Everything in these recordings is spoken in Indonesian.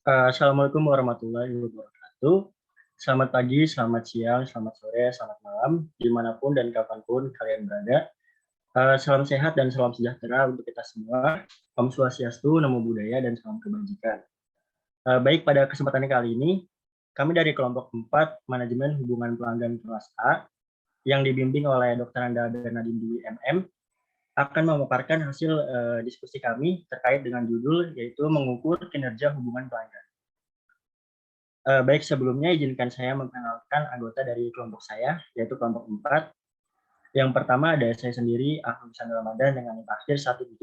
Assalamualaikum warahmatullahi wabarakatuh. Selamat pagi, selamat siang, selamat sore, selamat malam, dimanapun dan kapanpun kalian berada. Salam sehat dan salam sejahtera untuk kita semua. Om Swastiastu, Namo Buddhaya, dan salam kebajikan. Baik, pada kesempatan kali ini, kami dari kelompok 4 Manajemen Hubungan Pelanggan kelas A yang dibimbing oleh Dr. Anda dan Nadine Dwi MM akan memaparkan hasil diskusi kami terkait dengan judul yaitu mengukur kinerja hubungan pelanggan. Baik, sebelumnya izinkan saya memperkenalkan anggota dari kelompok saya, yaitu kelompok 4. Yang pertama ada saya sendiri, Ahmad Ramadan dengan NIM akhir 179.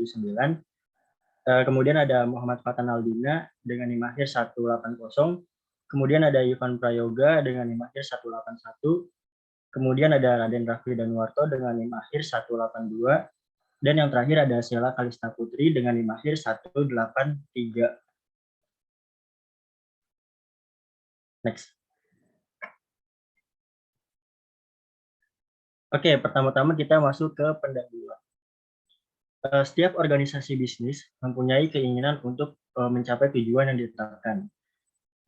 Kemudian ada Muhammad Fatan Aldina dengan NIM akhir 180. Kemudian ada Ivan Prayoga dengan NIM akhir 181. Kemudian ada Raden Raffi Danuarto dengan NIM akhir 182. Dan yang terakhir ada Sheila Kalista Putri dengan NIM akhir 183. Next. Oke, pertama-tama kita masuk ke pendahuluan. Setiap organisasi bisnis mempunyai keinginan untuk mencapai tujuan yang ditetapkan.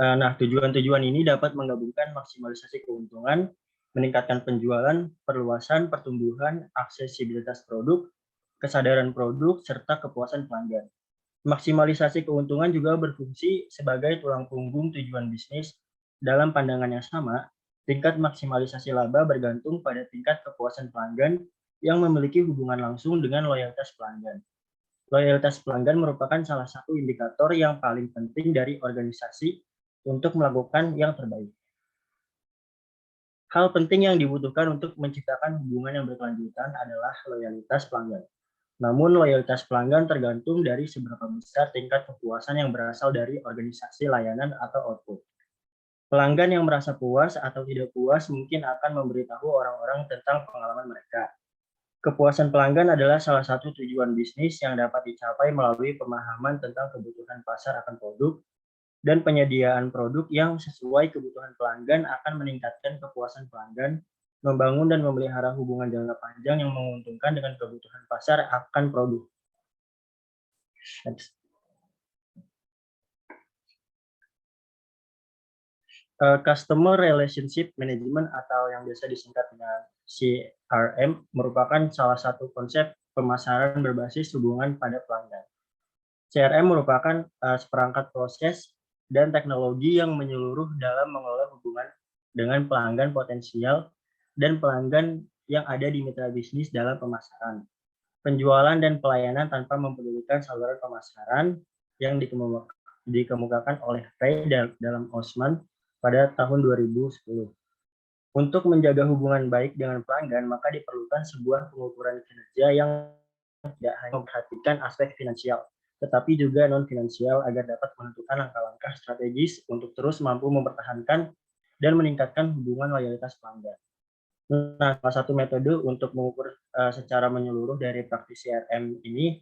Nah, tujuan-tujuan ini dapat menggabungkan maksimalisasi keuntungan, meningkatkan penjualan, perluasan, pertumbuhan, aksesibilitas produk, kesadaran produk, serta kepuasan pelanggan. Maksimalisasi keuntungan juga berfungsi sebagai tulang punggung tujuan bisnis. Dalam pandangan yang sama, tingkat maksimalisasi laba bergantung pada tingkat kepuasan pelanggan yang memiliki hubungan langsung dengan loyalitas pelanggan. Loyalitas pelanggan merupakan salah satu indikator yang paling penting dari organisasi untuk melakukan yang terbaik. Hal penting yang dibutuhkan untuk menciptakan hubungan yang berkelanjutan adalah loyalitas pelanggan. Namun loyalitas pelanggan tergantung dari seberapa besar tingkat kepuasan yang berasal dari organisasi layanan atau output. Pelanggan yang merasa puas atau tidak puas mungkin akan memberitahu orang-orang tentang pengalaman mereka. Kepuasan pelanggan adalah salah satu tujuan bisnis yang dapat dicapai melalui pemahaman tentang kebutuhan pasar akan produk, dan penyediaan produk yang sesuai kebutuhan pelanggan akan meningkatkan kepuasan pelanggan, membangun dan memelihara hubungan jangka panjang yang menguntungkan dengan kebutuhan pasar akan produk. Next. Customer Relationship Management atau yang biasa disingkat dengan CRM merupakan salah satu konsep pemasaran berbasis hubungan pada pelanggan. CRM merupakan seperangkat proses dan teknologi yang menyeluruh dalam mengelola hubungan dengan pelanggan potensial dan pelanggan yang ada di mitra bisnis dalam pemasaran, penjualan dan pelayanan tanpa mempedulikan saluran pemasaran yang dikemukakan oleh Ray dalam Osman pada tahun 2010. Untuk menjaga hubungan baik dengan pelanggan, maka diperlukan sebuah pengukuran kinerja yang tidak hanya memperhatikan aspek finansial, tetapi juga non-finansial agar dapat menentukan langkah-langkah strategis untuk terus mampu mempertahankan dan meningkatkan hubungan loyalitas pelanggan. Nah, salah satu metode untuk mengukur secara menyeluruh dari praktisi CRM ini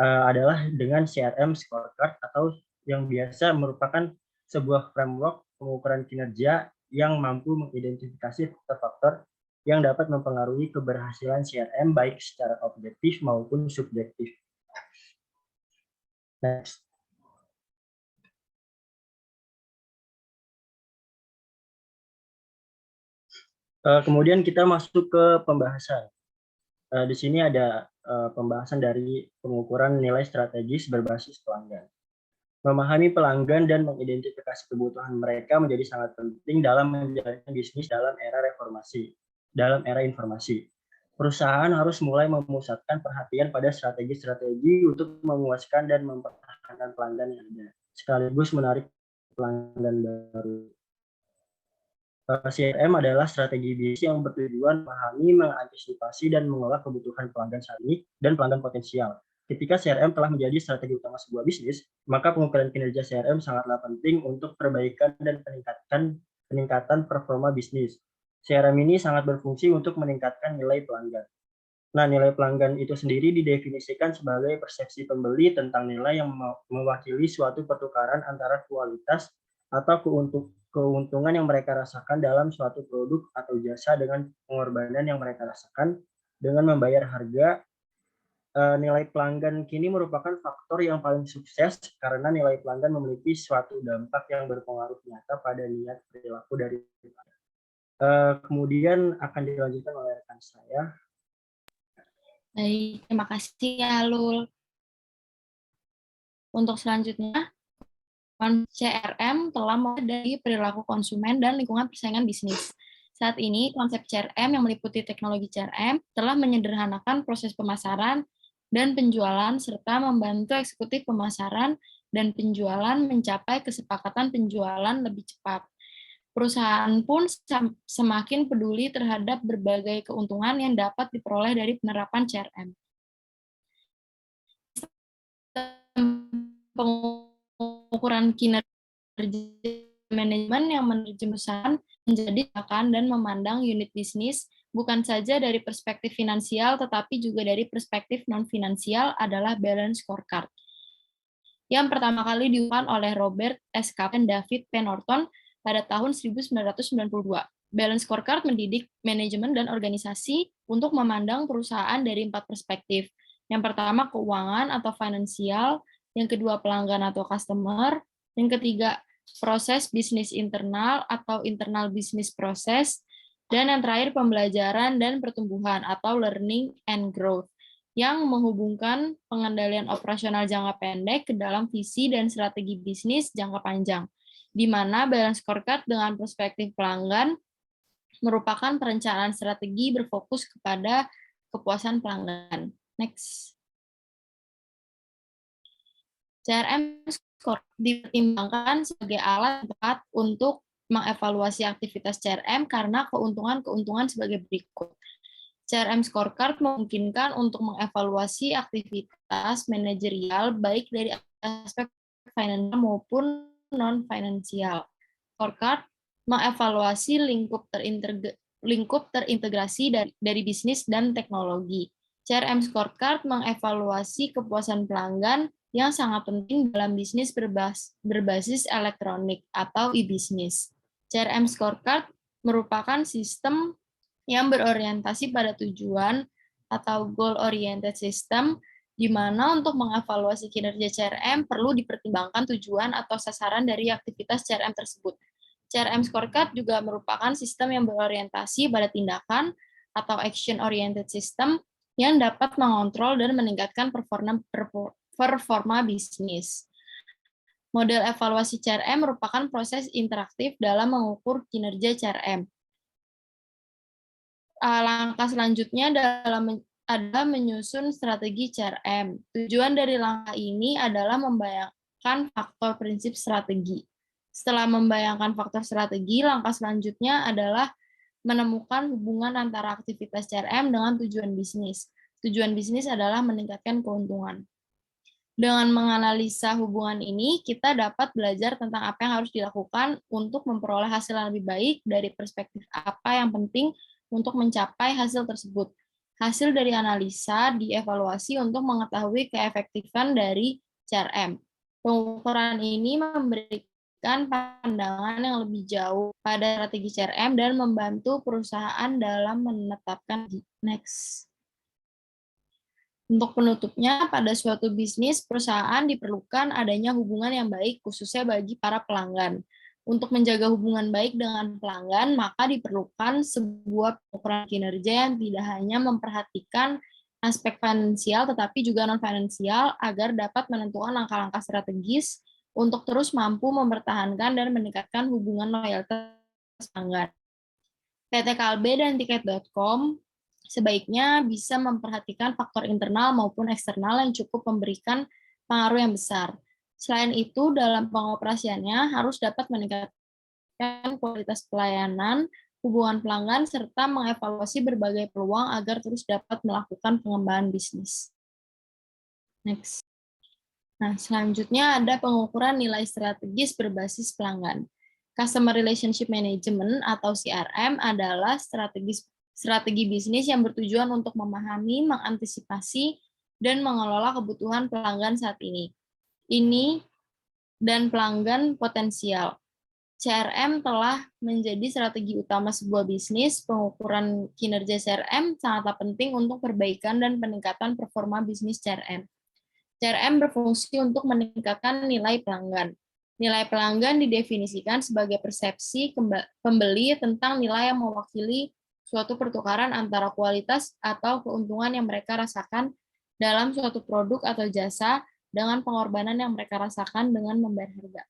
adalah dengan CRM scorecard atau yang biasa merupakan sebuah framework pengukuran kinerja yang mampu mengidentifikasi faktor-faktor yang dapat mempengaruhi keberhasilan CRM baik secara objektif maupun subjektif. Next. Kemudian kita masuk ke pembahasan. Di sini ada pembahasan dari pengukuran nilai strategis berbasis pelanggan. Memahami pelanggan dan mengidentifikasi kebutuhan mereka menjadi sangat penting dalam menjalankan bisnis dalam era reformasi, dalam era informasi. Perusahaan harus mulai memusatkan perhatian pada strategi-strategi untuk memuaskan dan mempertahankan pelanggan yang ada, sekaligus menarik pelanggan baru. CRM adalah strategi bisnis yang bertujuan memahami, mengantisipasi, dan mengolah kebutuhan pelanggan saat ini dan pelanggan potensial. Ketika CRM telah menjadi strategi utama sebuah bisnis, maka pengukuran kinerja CRM sangatlah penting untuk perbaikan dan peningkatan performa bisnis. CRM ini sangat berfungsi untuk meningkatkan nilai pelanggan. Nah, nilai pelanggan itu sendiri didefinisikan sebagai persepsi pembeli tentang nilai yang mewakili suatu pertukaran antara kualitas atau keuntungan yang mereka rasakan dalam suatu produk atau jasa dengan pengorbanan yang mereka rasakan dengan membayar harga Nilai pelanggan kini merupakan faktor yang paling sukses karena nilai pelanggan memiliki suatu dampak yang berpengaruh nyata pada niat perilaku dari pelanggan. Kemudian akan dilanjutkan oleh rekan saya. Baik, terima kasih ya Lul. Untuk selanjutnya, CRM telah mulai dari perilaku konsumen dan lingkungan persaingan bisnis. Saat ini, konsep CRM yang meliputi teknologi CRM telah menyederhanakan proses pemasaran dan penjualan serta membantu eksekutif pemasaran dan penjualan mencapai kesepakatan penjualan lebih cepat. Perusahaan pun semakin peduli terhadap berbagai keuntungan yang dapat diperoleh dari penerapan CRM. Pengukuran kinerja manajemen yang menerjemahkan menjadi akan dan memandang unit bisnis bukan saja dari perspektif finansial tetapi juga dari perspektif non-finansial adalah balance scorecard. Yang pertama kali diungkapkan oleh Robert S. Kaplan dan David P. Norton pada tahun 1992. Balance scorecard mendidik manajemen dan organisasi untuk memandang perusahaan dari 4 perspektif. Yang pertama, keuangan atau finansial. Yang kedua, pelanggan atau customer. Yang ketiga, proses bisnis internal atau internal business process. Dan yang terakhir, pembelajaran dan pertumbuhan atau learning and growth, yang menghubungkan pengendalian operasional jangka pendek ke dalam visi dan strategi bisnis jangka panjang, di mana balance scorecard dengan perspektif pelanggan merupakan perencanaan strategi berfokus kepada kepuasan pelanggan. Next. CRM score dipertimbangkan sebagai alat tepat untuk mengevaluasi aktivitas CRM karena keuntungan-keuntungan sebagai berikut. CRM scorecard memungkinkan untuk mengevaluasi aktivitas manajerial baik dari aspek finansial maupun non-finansial. Scorecard mengevaluasi lingkup terintegrasi dari bisnis dan teknologi. CRM scorecard mengevaluasi kepuasan pelanggan yang sangat penting dalam bisnis berbasis elektronik atau e-bisnis. CRM scorecard merupakan sistem yang berorientasi pada tujuan atau goal-oriented system, di mana untuk mengevaluasi kinerja CRM perlu dipertimbangkan tujuan atau sasaran dari aktivitas CRM tersebut. CRM scorecard juga merupakan sistem yang berorientasi pada tindakan atau action-oriented system yang dapat mengontrol dan meningkatkan performa bisnis. Model evaluasi CRM merupakan proses interaktif dalam mengukur kinerja CRM. Langkah selanjutnya adalah menyusun strategi CRM. Tujuan dari langkah ini adalah membayangkan faktor prinsip strategi. Setelah membayangkan faktor strategi, langkah selanjutnya adalah menemukan hubungan antara aktivitas CRM dengan tujuan bisnis. Tujuan bisnis adalah meningkatkan keuntungan. Dengan menganalisa hubungan ini, kita dapat belajar tentang apa yang harus dilakukan untuk memperoleh hasil yang lebih baik dari perspektif apa yang penting untuk mencapai hasil tersebut. Hasil dari analisa dievaluasi untuk mengetahui keefektifan dari CRM. Pengukuran ini memberikan pandangan yang lebih jauh pada strategi CRM dan membantu perusahaan dalam menetapkan next. Untuk penutupnya, pada suatu bisnis perusahaan diperlukan adanya hubungan yang baik khususnya bagi para pelanggan. Untuk menjaga hubungan baik dengan pelanggan, maka diperlukan sebuah pengukuran kinerja yang tidak hanya memperhatikan aspek finansial tetapi juga non-finansial agar dapat menentukan langkah-langkah strategis untuk terus mampu mempertahankan dan meningkatkan hubungan loyalitas pelanggan. PT Kalbe dan Tiket.com sebaiknya bisa memperhatikan faktor internal maupun eksternal yang cukup memberikan pengaruh yang besar. Selain itu, dalam pengoperasiannya harus dapat meningkatkan kualitas pelayanan, hubungan pelanggan, serta mengevaluasi berbagai peluang agar terus dapat melakukan pengembangan bisnis. Next. Nah, selanjutnya ada pengukuran nilai strategis berbasis pelanggan. Customer Relationship Management atau CRM adalah strategi bisnis yang bertujuan untuk memahami, mengantisipasi, dan mengelola kebutuhan pelanggan saat ini dan pelanggan potensial. CRM telah menjadi strategi utama sebuah bisnis. Pengukuran kinerja CRM sangatlah penting untuk perbaikan dan peningkatan performa bisnis CRM. CRM berfungsi untuk meningkatkan nilai pelanggan. Nilai pelanggan didefinisikan sebagai persepsi pembeli tentang nilai yang mewakili suatu pertukaran antara kualitas atau keuntungan yang mereka rasakan dalam suatu produk atau jasa dengan pengorbanan yang mereka rasakan dengan membayar harga.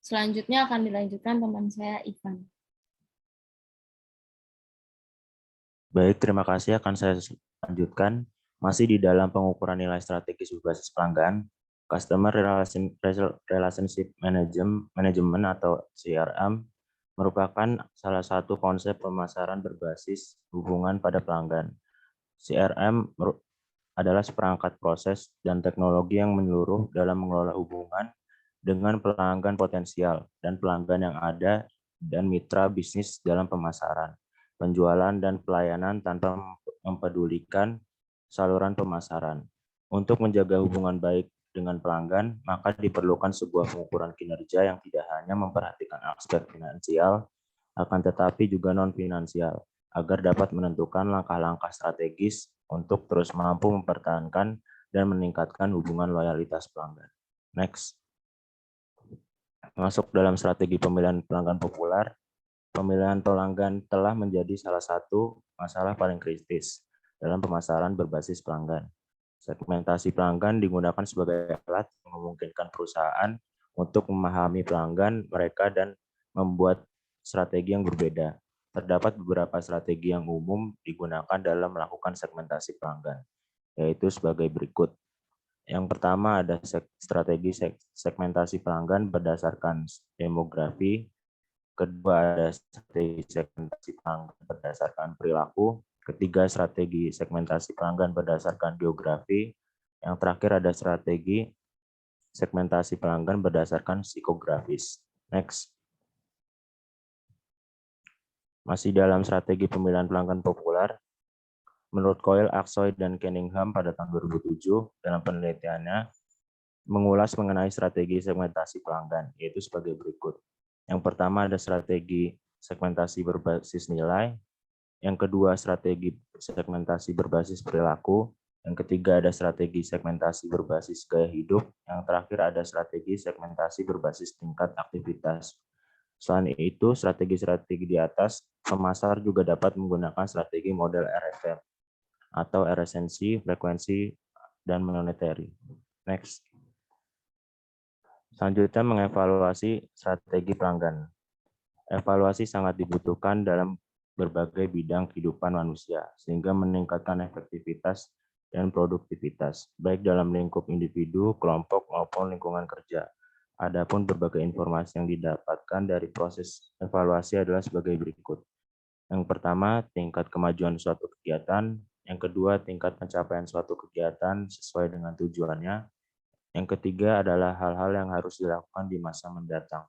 Selanjutnya akan dilanjutkan teman saya, Ivan. Baik, terima kasih. Akan saya lanjutkan. Masih di dalam pengukuran nilai strategis berbasis pelanggan, Customer Relationship Management atau CRM merupakan salah satu konsep pemasaran berbasis hubungan pada pelanggan. CRM adalah seperangkat proses dan teknologi yang menyeluruh dalam mengelola hubungan dengan pelanggan potensial dan pelanggan yang ada dan mitra bisnis dalam pemasaran, penjualan, dan pelayanan tanpa mempedulikan saluran pemasaran. Untuk menjaga hubungan baik dengan pelanggan, maka diperlukan sebuah pengukuran kinerja yang tidak hanya memperhatikan aspek finansial, akan tetapi juga non-finansial, agar dapat menentukan langkah-langkah strategis untuk terus mampu mempertahankan dan meningkatkan hubungan loyalitas pelanggan. Next. Masuk dalam strategi pemilihan pelanggan populer, pemilihan pelanggan telah menjadi salah satu masalah paling kritis dalam pemasaran berbasis pelanggan. Segmentasi pelanggan digunakan sebagai alat yang memungkinkan perusahaan untuk memahami pelanggan mereka dan membuat strategi yang berbeda. Terdapat beberapa strategi yang umum digunakan dalam melakukan segmentasi pelanggan, yaitu sebagai berikut. Yang pertama ada strategi segmentasi pelanggan berdasarkan demografi. Kedua ada strategi segmentasi pelanggan berdasarkan perilaku. Ketiga strategi segmentasi pelanggan berdasarkan geografi. Yang terakhir ada strategi segmentasi pelanggan berdasarkan psikografis. Next. Masih dalam strategi pemilihan pelanggan populer, menurut Coyle, Aksoy, dan Cunningham pada tahun 2007 dalam penelitiannya mengulas mengenai strategi segmentasi pelanggan, yaitu sebagai berikut. Yang pertama ada strategi segmentasi berbasis nilai, yang kedua strategi segmentasi berbasis perilaku, yang ketiga ada strategi segmentasi berbasis gaya hidup, yang terakhir ada strategi segmentasi berbasis tingkat aktivitas. Selain itu, strategi-strategi di atas, pemasar juga dapat menggunakan strategi model RFM, atau resensi, frekuensi, dan monetary. Next. Selanjutnya mengevaluasi strategi pelanggan. Evaluasi sangat dibutuhkan dalam berbagai bidang kehidupan manusia, sehingga meningkatkan efektivitas dan produktivitas, baik dalam lingkup individu, kelompok, maupun lingkungan kerja. Adapun berbagai informasi yang didapatkan dari proses evaluasi adalah sebagai berikut. Yang pertama, tingkat kemajuan suatu kegiatan. Yang kedua, tingkat pencapaian suatu kegiatan sesuai dengan tujuannya. Yang ketiga adalah hal-hal yang harus dilakukan di masa mendatang.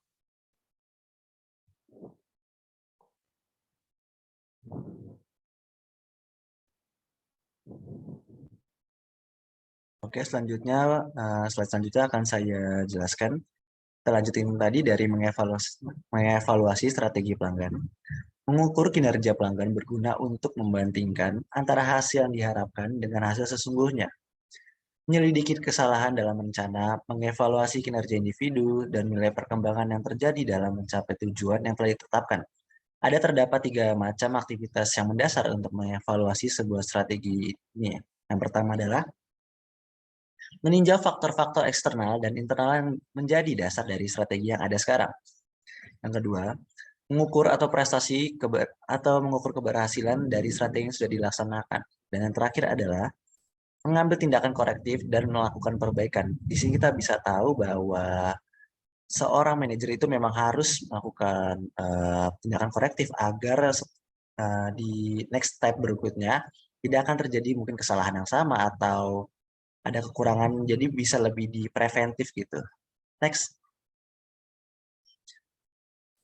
Oke, selanjutnya slide selanjutnya akan saya jelaskan. Kita lanjutin tadi dari mengevaluasi strategi pelanggan. Mengukur kinerja pelanggan berguna untuk membandingkan antara hasil yang diharapkan dengan hasil sesungguhnya. Menyelidiki kesalahan dalam rencana, mengevaluasi kinerja individu, dan nilai perkembangan yang terjadi dalam mencapai tujuan yang telah ditetapkan. Ada terdapat 3 macam aktivitas yang mendasar untuk mengevaluasi sebuah strategi ini. Yang pertama adalah meninjau faktor-faktor eksternal dan internal yang menjadi dasar dari strategi yang ada sekarang. Yang kedua, mengukur atau mengukur keberhasilan dari strategi yang sudah dilaksanakan. Dan yang terakhir adalah mengambil tindakan korektif dan melakukan perbaikan. Di sini kita bisa tahu bahwa seorang manajer itu memang harus melakukan tindakan korektif agar di next step berikutnya tidak akan terjadi mungkin kesalahan yang sama atau ada kekurangan, jadi bisa lebih di preventif gitu. Next.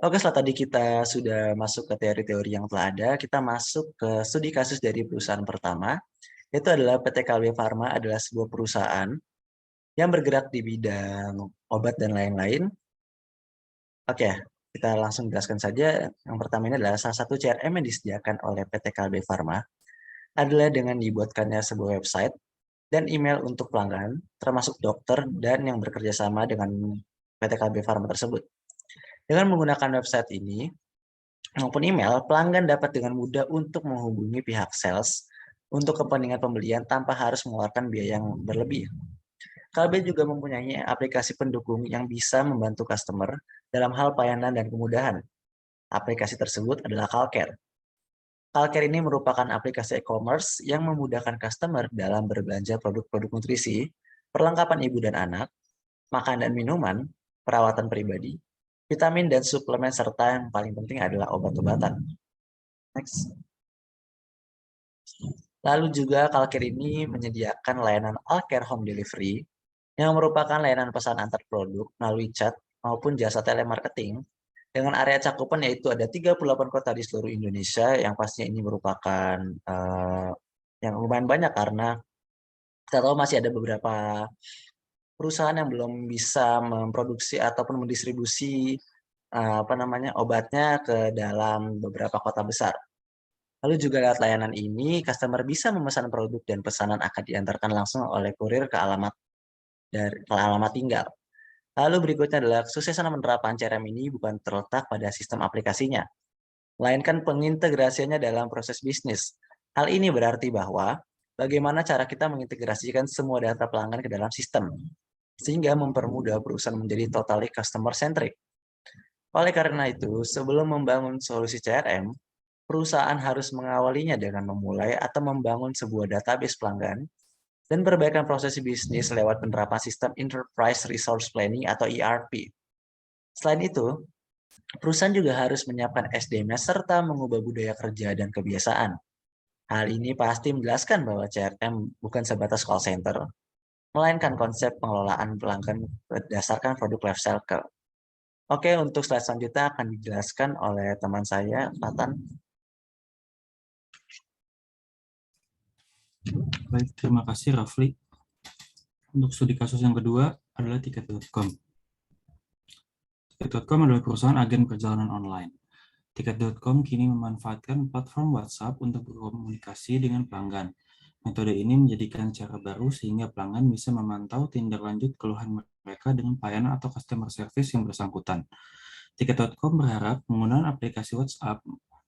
Oke, setelah tadi kita sudah masuk ke teori-teori yang telah ada, kita masuk ke studi kasus dari perusahaan pertama, yaitu adalah PT KW Pharma adalah sebuah perusahaan yang bergerak di bidang obat dan lain-lain. Oke, Kita langsung jelaskan saja. Yang pertama ini adalah salah satu CRM yang disediakan oleh PT Kalbe Farma adalah dengan dibuatkannya sebuah website dan email untuk pelanggan, termasuk dokter dan yang bekerja sama dengan PT Kalbe Farma tersebut. Dengan menggunakan website ini maupun email, pelanggan dapat dengan mudah untuk menghubungi pihak sales untuk kepentingan pembelian tanpa harus mengeluarkan biaya yang berlebih. Kalbe juga mempunyai aplikasi pendukung yang bisa membantu customer dalam hal pelayanan dan kemudahan. Aplikasi tersebut adalah Kalcare. Kalcare ini merupakan aplikasi e-commerce yang memudahkan customer dalam berbelanja produk-produk nutrisi, perlengkapan ibu dan anak, makan dan minuman, perawatan pribadi, vitamin dan suplemen, serta yang paling penting adalah obat-obatan. Next. Lalu juga Kalcare ini menyediakan layanan Alcare Home Delivery yang merupakan layanan pesan antar produk melalui chat maupun jasa telemarketing dengan area cakupan yaitu ada 38 kota di seluruh Indonesia, yang pastinya ini merupakan yang lumayan banyak karena kita tahu masih ada beberapa perusahaan yang belum bisa memproduksi ataupun mendistribusi obatnya ke dalam beberapa kota besar. Lalu juga lewat layanan ini, customer bisa memesan produk dan pesanan akan diantarkan langsung oleh kurir ke alamat tinggal. Lalu berikutnya adalah kesuksesan penerapan CRM ini bukan terletak pada sistem aplikasinya, melainkan pengintegrasiannya dalam proses bisnis. Hal ini berarti bahwa bagaimana cara kita mengintegrasikan semua data pelanggan ke dalam sistem, sehingga mempermudah perusahaan menjadi totally customer centric. Oleh karena itu, sebelum membangun solusi CRM, perusahaan harus mengawalinya dengan memulai atau membangun sebuah database pelanggan dan perbaikan proses bisnis lewat penerapan sistem Enterprise Resource Planning atau ERP. Selain itu, perusahaan juga harus menyiapkan SDM serta mengubah budaya kerja dan kebiasaan. Hal ini pasti menjelaskan bahwa CRM bukan sebatas call center, melainkan konsep pengelolaan pelanggan berdasarkan produk life cycle. Oke, untuk slide selanjutnya akan dijelaskan oleh teman saya, Fatan. Baik, terima kasih Rafli. Untuk studi kasus yang kedua adalah Tiket.com. Tiket.com adalah perusahaan agen perjalanan online. Tiket.com kini memanfaatkan platform WhatsApp untuk berkomunikasi dengan pelanggan. Metode ini menjadikan cara baru sehingga pelanggan bisa memantau tindak lanjut keluhan mereka dengan pelayanan atau customer service yang bersangkutan. Tiket.com berharap penggunaan aplikasi WhatsApp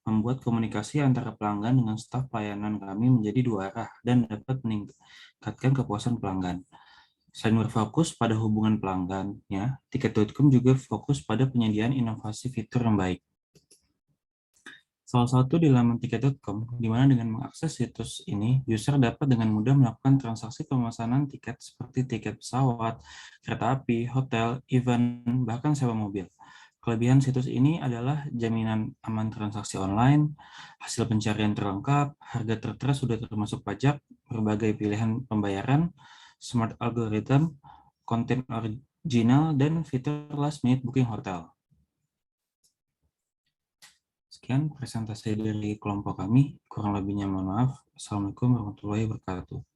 membuat komunikasi antara pelanggan dengan staf pelayanan kami menjadi dua arah dan dapat meningkatkan kepuasan pelanggan. Selain berfokus pada hubungan pelanggannya, Tiket.com juga fokus pada penyediaan inovasi fitur yang baik. Salah satu di laman Tiket.com, di mana dengan mengakses situs ini, user dapat dengan mudah melakukan transaksi pemesanan tiket seperti tiket pesawat, kereta api, hotel, event, bahkan sewa mobil. Kelebihan situs ini adalah jaminan aman transaksi online, hasil pencarian terlengkap, harga tertera sudah termasuk pajak, berbagai pilihan pembayaran, smart algorithm, konten original, dan fitur last minute booking hotel. Sekian presentasi dari kelompok kami, kurang lebihnya mohon maaf. Assalamualaikum warahmatullahi wabarakatuh.